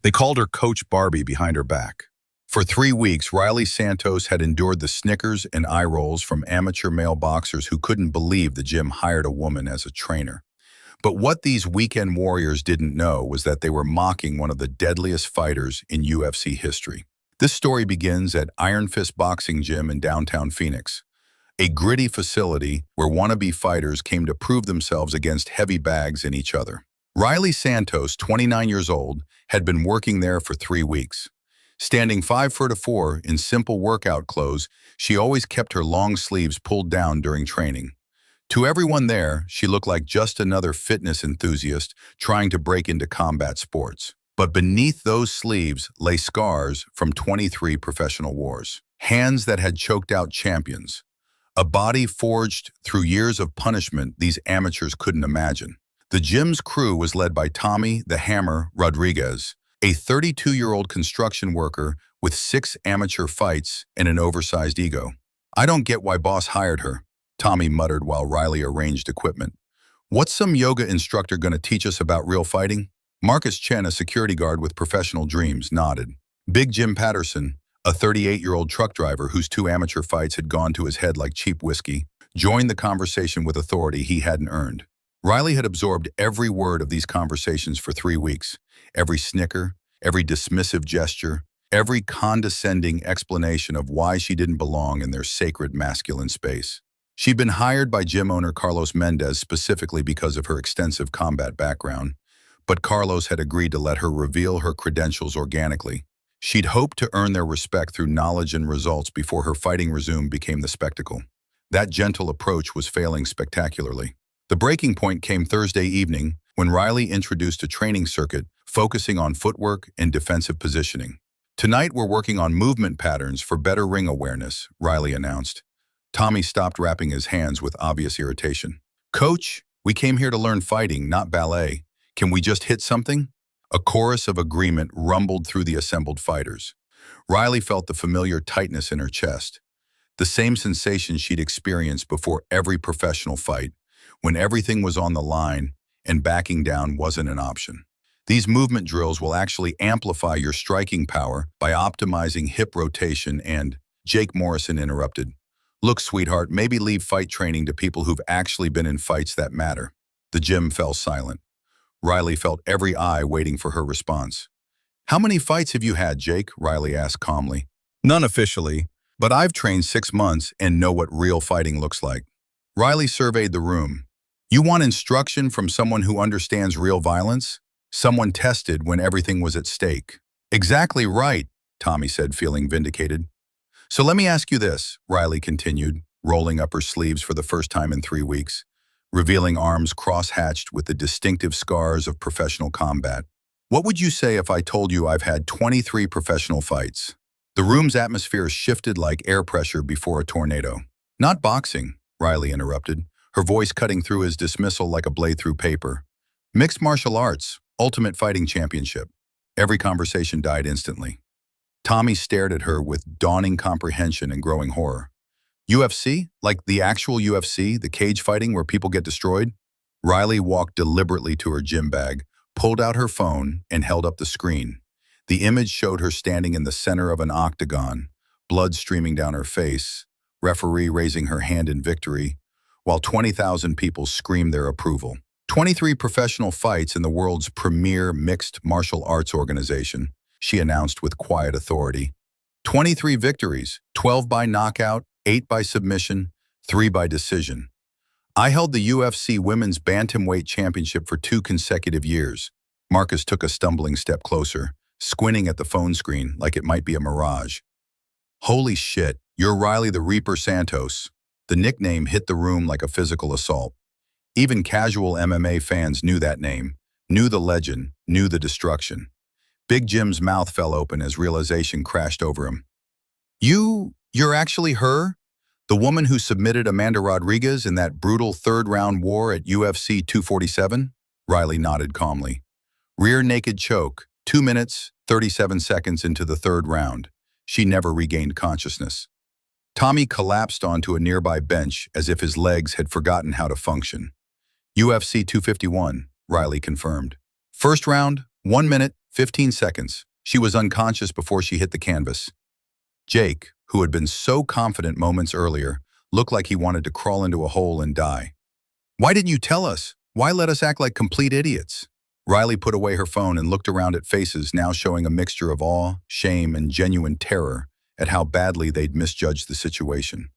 They called her Coach Barbie behind her back. For 3 weeks, Riley Santos had endured the snickers and eye rolls from amateur male boxers who couldn't believe the gym hired a woman as a trainer. But what these weekend warriors didn't know was that they were mocking one of the deadliest fighters in UFC history. This story begins at Iron Fist Boxing Gym in downtown Phoenix, a gritty facility where wannabe fighters came to prove themselves against heavy bags and each other. Riley Santos, 29 years old, had been working there for 3 weeks. Standing 5'4" in simple workout clothes, she always kept her long sleeves pulled down during training. To everyone there, she looked like just another fitness enthusiast trying to break into combat sports. But beneath those sleeves lay scars from 23 professional wars. Hands that had choked out champions. A body forged through years of punishment these amateurs couldn't imagine. The gym's crew was led by Tommy "the Hammer" Rodriguez, a 32-year-old construction worker with 6 amateur fights and an oversized ego. "I don't get why boss hired her," Tommy muttered while Riley arranged equipment. "What's some yoga instructor gonna teach us about real fighting?" Marcus Chen, a security guard with professional dreams, nodded. Big Jim Patterson, a 38-year-old truck driver whose 2 amateur fights had gone to his head like cheap whiskey, joined the conversation with authority he hadn't earned. Riley had absorbed every word of these conversations for 3 weeks. Every snicker, every dismissive gesture, every condescending explanation of why she didn't belong in their sacred masculine space. She'd been hired by gym owner Carlos Mendez specifically because of her extensive combat background, but Carlos had agreed to let her reveal her credentials organically. She'd hoped to earn their respect through knowledge and results before her fighting resume became the spectacle. That gentle approach was failing spectacularly. The breaking point came Thursday evening when Riley introduced a training circuit focusing on footwork and defensive positioning. "Tonight we're working on movement patterns for better ring awareness," Riley announced. Tommy stopped wrapping his hands with obvious irritation. "Coach, we came here to learn fighting, not ballet. Can we just hit something?" A chorus of agreement rumbled through the assembled fighters. Riley felt the familiar tightness in her chest, the same sensation she'd experienced before every professional fight, when everything was on the line and backing down wasn't an option. "These movement drills will actually amplify your striking power by optimizing hip rotation and—" Jake Morrison interrupted. "Look, sweetheart, maybe leave fight training to people who've actually been in fights that matter." The gym fell silent. Riley felt every eye waiting for her response. "How many fights have you had, Jake?" Riley asked calmly. "None officially, but I've trained 6 months and know what real fighting looks like." Riley surveyed the room. "You want instruction from someone who understands real violence? Someone tested when everything was at stake." "Exactly right," Tommy said, feeling vindicated. "So let me ask you this," Riley continued, rolling up her sleeves for the first time in 3 weeks, revealing arms cross-hatched with the distinctive scars of professional combat. "What would you say if I told you I've had 23 professional fights?" The room's atmosphere shifted like air pressure before a tornado. "Not boxing," Riley interrupted, her voice cutting through his dismissal like a blade through paper. "Mixed martial arts, Ultimate Fighting Championship." Every conversation died instantly. Tommy stared at her with dawning comprehension and growing horror. "UFC? Like the actual UFC, the cage fighting where people get destroyed?" Riley walked deliberately to her gym bag, pulled out her phone, and held up the screen. The image showed her standing in the center of an octagon, blood streaming down her face, referee raising her hand in victory, while 20,000 people screamed their approval. 23 professional fights in the world's premier mixed martial arts organization, she announced with quiet authority. 23 victories, 12 by knockout, 8 by submission, 3 by decision. "I held the UFC Women's Bantamweight Championship for 2 consecutive years." Marcus took a stumbling step closer, squinting at the phone screen like it might be a mirage. "Holy shit, you're Riley the Reaper Santos." The nickname hit the room like a physical assault. Even casual MMA fans knew that name, knew the legend, knew the destruction. Big Jim's mouth fell open as realization crashed over him. You're actually her? The woman who submitted Amanda Rodriguez in that brutal third-round war at UFC 247? Riley nodded calmly. Rear naked choke, 2 minutes, 37 seconds into the 3rd round. She never regained consciousness. Tommy collapsed onto a nearby bench as if his legs had forgotten how to function. UFC 251, Riley confirmed. 1st round, 1 minute, 15 seconds. She was unconscious before she hit the canvas. Jake, who had been so confident moments earlier, looked like he wanted to crawl into a hole and die. Why didn't you tell us? Why let us act like complete idiots? Riley put away her phone and looked around at faces now showing a mixture of awe, shame, and genuine terror at how badly they'd misjudged the situation.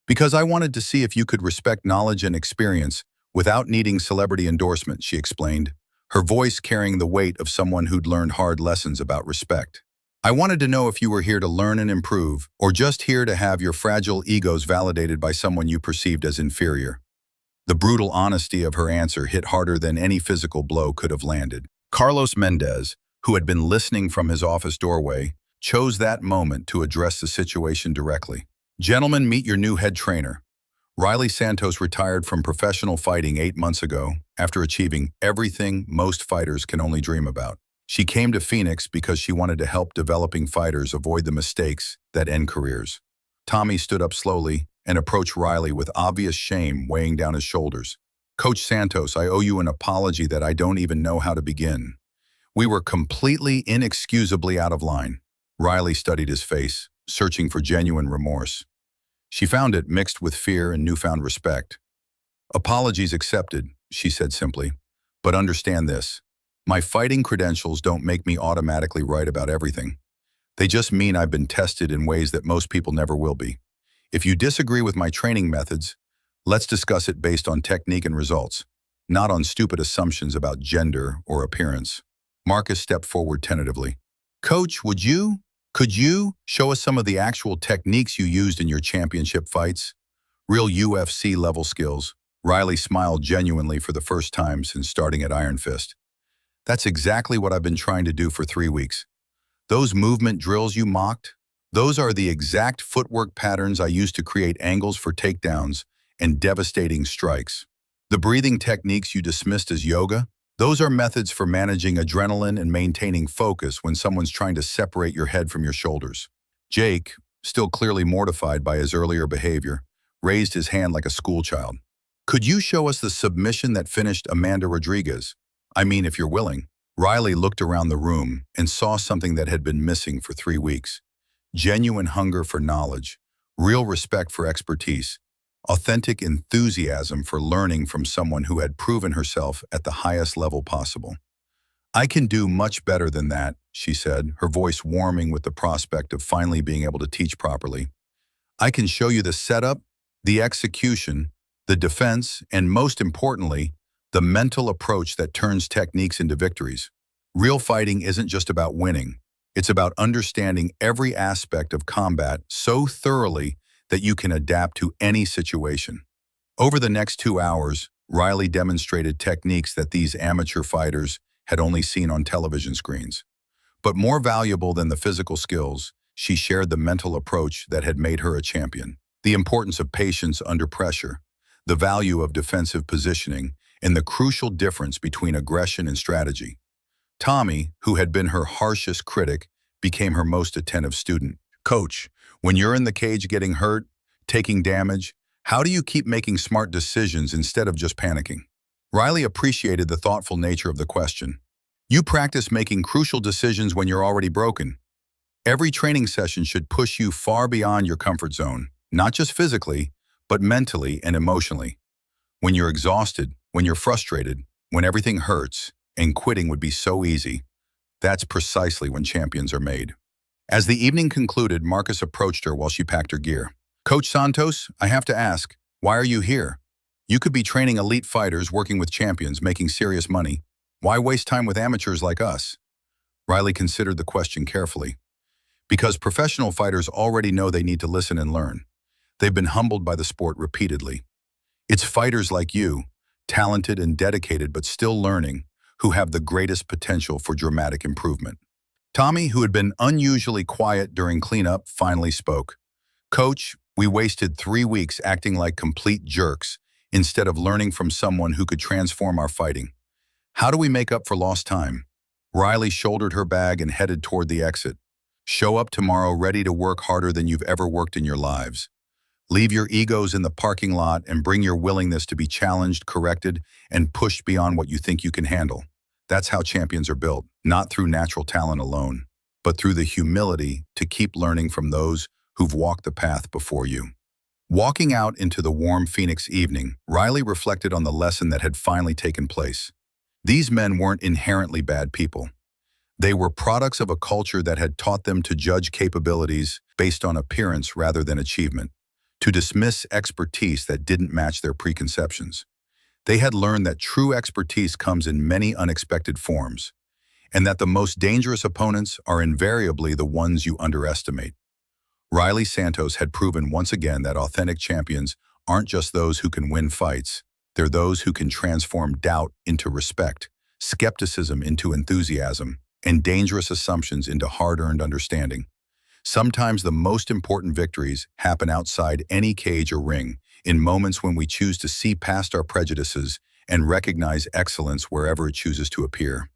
Because I wanted to see if you could respect knowledge and experience without needing celebrity endorsement, she explained, her voice carrying the weight of someone who'd learned hard lessons about respect. I wanted to know if you were here to learn and improve, or just here to have your fragile egos validated by someone you perceived as inferior. The brutal honesty of her answer hit harder than any physical blow could have landed. Carlos Mendez, who had been listening from his office doorway, chose that moment to address the situation directly. Gentlemen, meet your new head trainer. Riley Santos retired from professional fighting 8 months ago after achieving everything most fighters can only dream about. She came to Phoenix because she wanted to help developing fighters avoid the mistakes that end careers. Tommy stood up slowly and approached Riley with obvious shame weighing down his shoulders. Coach Santos, I owe you an apology that I don't even know how to begin. We were completely inexcusably out of line. Riley studied his face, searching for genuine remorse. She found it mixed with fear and newfound respect. Apologies accepted, she said simply. But understand this. My fighting credentials don't make me automatically right about everything. They just mean I've been tested in ways that most people never will be. If you disagree with my training methods, let's discuss it based on technique and results, not on stupid assumptions about gender or appearance. Marcus stepped forward tentatively. Coach, could you show us some of the actual techniques you used in your championship fights? Real UFC level skills. Riley smiled genuinely for the first time since starting at Iron Fist. That's exactly what I've been trying to do for 3 weeks. Those movement drills you mocked, those are the exact footwork patterns I used to create angles for takedowns and devastating strikes. The breathing techniques you dismissed as yoga, those are methods for managing adrenaline and maintaining focus when someone's trying to separate your head from your shoulders. Jake, still clearly mortified by his earlier behavior, raised his hand like a schoolchild. Could you show us the submission that finished Amanda Rodriguez? I mean, if you're willing. Riley looked around the room and saw something that had been missing for 3 weeks. Genuine hunger for knowledge, real respect for expertise, authentic enthusiasm for learning from someone who had proven herself at the highest level possible. I can do much better than that, she said, her voice warming with the prospect of finally being able to teach properly. I can show you the setup, the execution, the defense, and most importantly, the mental approach that turns techniques into victories. Real fighting isn't just about winning. It's about understanding every aspect of combat so thoroughly that you can adapt to any situation. Over the next 2 hours, Riley demonstrated techniques that these amateur fighters had only seen on television screens. But more valuable than the physical skills, she shared the mental approach that had made her a champion. The importance of patience under pressure, the value of defensive positioning, and the crucial difference between aggression and strategy. Tommy, who had been her harshest critic, became her most attentive student. Coach, when you're in the cage getting hurt, taking damage, how do you keep making smart decisions instead of just panicking? Riley appreciated the thoughtful nature of the question. You practice making crucial decisions when you're already broken. Every training session should push you far beyond your comfort zone, not just physically, but mentally and emotionally. When you're exhausted, when you're frustrated, when everything hurts, and quitting would be so easy, that's precisely when champions are made. As the evening concluded, Marcus approached her while she packed her gear. Coach Santos, I have to ask, why are you here? You could be training elite fighters, working with champions, making serious money. Why waste time with amateurs like us? Riley considered the question carefully. Because professional fighters already know they need to listen and learn. They've been humbled by the sport repeatedly. It's fighters like you, talented and dedicated but still learning, who have the greatest potential for dramatic improvement. Tommy, who had been unusually quiet during cleanup, finally spoke. Coach, we wasted 3 weeks acting like complete jerks instead of learning from someone who could transform our fighting. How do we make up for lost time? Riley shouldered her bag and headed toward the exit. Show up tomorrow ready to work harder than you've ever worked in your lives. Leave your egos in the parking lot and bring your willingness to be challenged, corrected, and pushed beyond what you think you can handle. That's how champions are built, not through natural talent alone, but through the humility to keep learning from those who've walked the path before you. Walking out into the warm Phoenix evening, Riley reflected on the lesson that had finally taken place. These men weren't inherently bad people. They were products of a culture that had taught them to judge capabilities based on appearance rather than achievement, to dismiss expertise that didn't match their preconceptions. They had learned that true expertise comes in many unexpected forms, and that the most dangerous opponents are invariably the ones you underestimate. Riley Santos had proven once again that authentic champions aren't just those who can win fights, they're those who can transform doubt into respect, skepticism into enthusiasm, and dangerous assumptions into hard-earned understanding. Sometimes the most important victories happen outside any cage or ring, in moments when we choose to see past our prejudices and recognize excellence wherever it chooses to appear.